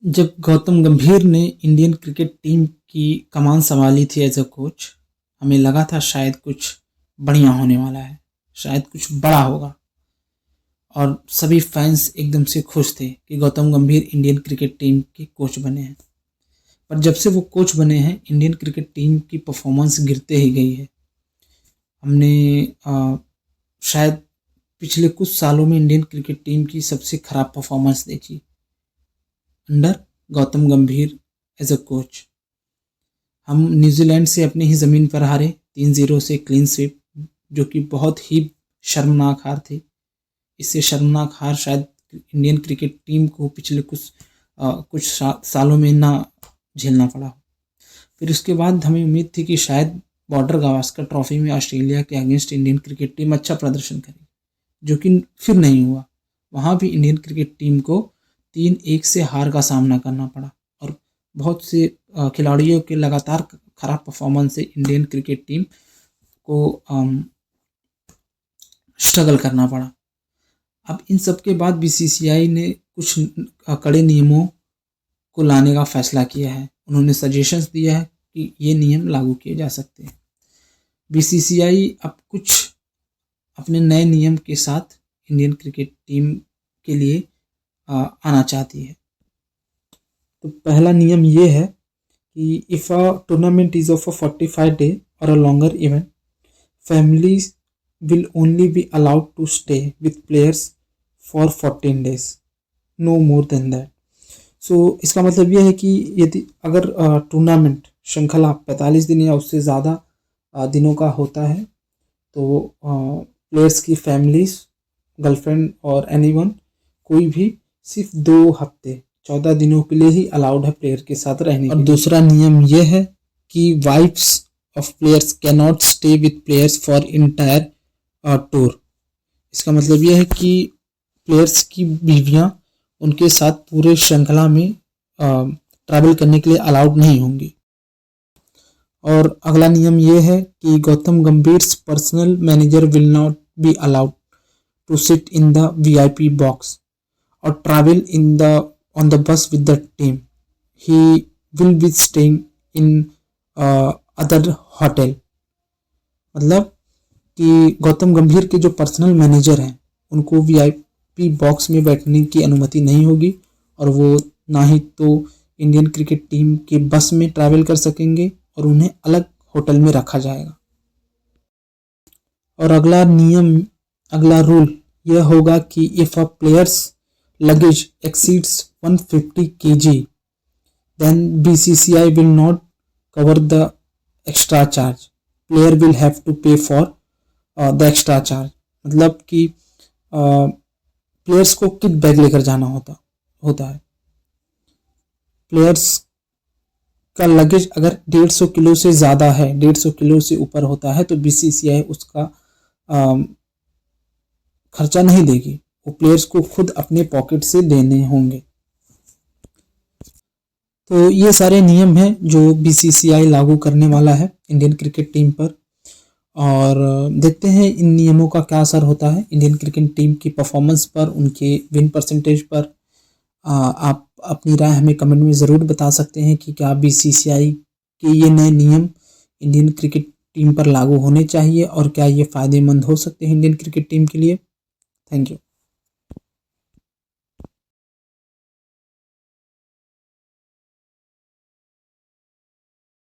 जब गौतम गंभीर ने इंडियन क्रिकेट टीम की कमान संभाली थी एज अ कोच, हमें लगा था शायद कुछ बढ़िया होने वाला है, शायद कुछ बड़ा होगा। और सभी फैंस एकदम से खुश थे कि गौतम गंभीर इंडियन क्रिकेट टीम के कोच बने हैं। पर जब से वो कोच बने हैं, इंडियन क्रिकेट टीम की परफॉर्मेंस गिरते ही गई है। हमने शायद पिछले कुछ सालों में इंडियन क्रिकेट टीम की सबसे खराब परफॉर्मेंस देखी अंडर गौतम गंभीर एज अ कोच। हम न्यूजीलैंड से अपनी ही ज़मीन पर हारे 3-0 से क्लीन स्वीप, जो कि बहुत ही शर्मनाक हार थी। इससे शर्मनाक हार शायद इंडियन क्रिकेट टीम को पिछले कुछ सालों में ना झेलना पड़ा। फिर उसके बाद हमें उम्मीद थी कि शायद बॉर्डर गावस्कर ट्रॉफी में ऑस्ट्रेलिया के अगेंस्ट इंडियन क्रिकेट टीम अच्छा प्रदर्शन करेगी, जो कि फिर नहीं हुआ। वहाँ भी इंडियन क्रिकेट टीम को 3-1 से हार का सामना करना पड़ा और बहुत से खिलाड़ियों के लगातार खराब परफॉर्मेंस से इंडियन क्रिकेट टीम को स्ट्रगल करना पड़ा। अब इन सब के बाद बीसीसीआई ने कुछ कड़े नियमों को लाने का फैसला किया है। उन्होंने सजेशंस दिया है कि ये नियम लागू किए जा सकते हैं। बीसीसीआई अब कुछ अपने नए नियम के साथ इंडियन क्रिकेट टीम के लिए आना चाहती है। तो पहला नियम ये है कि if a tournament is of a 45 day और a longer event, families will only be allowed to stay with players for 14 days, no more than that. So इसका मतलब यह है कि यदि अगर टूर्नामेंट श्रृंखला 45 दिन या उससे ज़्यादा दिनों का होता है तो प्लेयर्स की फैमिलीज, गर्लफ्रेंड और एनीवन, कोई भी सिर्फ 2 हफ्ते 14 दिनों के लिए ही अलाउड है प्लेयर के साथ रहने। और दूसरा नियम यह है कि wives of players can not stay with players for entire tour. इसका मतलब यह है कि प्लेयर्स की बीवियां उनके साथ पूरे श्रृंखला में ट्रैवल करने के लिए अलाउड नहीं होंगी। और अगला नियम यह है कि Gautam Gambhir personal manager will not be allowed to sit in the VIP box और travel on the bus with the team. He will be staying in other hotel. मतलब कि गौतम गंभीर के जो पर्सनल मैनेजर हैं उनको वीआईपी बॉक्स में बैठने की अनुमति नहीं होगी और वो ना ही तो इंडियन क्रिकेट टीम के बस में ट्रैवल कर सकेंगे और उन्हें अलग होटल में रखा जाएगा। और अगला रूल यह होगा कि if a player's luggage exceeds 150 kg, then BCCI will not cover the extra charge. Player will have to pay for the extra charge. मतलब कि प्लेयर्स को किट बैग लेकर जाना होता है। प्लेयर्स का लगेज अगर 150 किलो से ज़्यादा है, 150 किलो से ऊपर होता है, तो बीसीसीआई उसका खर्चा नहीं देगी, वो प्लेयर्स को खुद अपने पॉकेट से देने होंगे। तो ये सारे नियम हैं जो बीसीसीआई लागू करने वाला है इंडियन क्रिकेट टीम पर, और देखते हैं इन नियमों का क्या असर होता है इंडियन क्रिकेट टीम की परफॉर्मेंस पर, उनके विन परसेंटेज पर। आप अपनी राय हमें कमेंट में ज़रूर बता सकते हैं कि क्या बीसीसीआई के ये नए नियम इंडियन क्रिकेट टीम पर लागू होने चाहिए और क्या ये फ़ायदेमंद हो सकते हैं इंडियन क्रिकेट टीम के लिए। Thank you.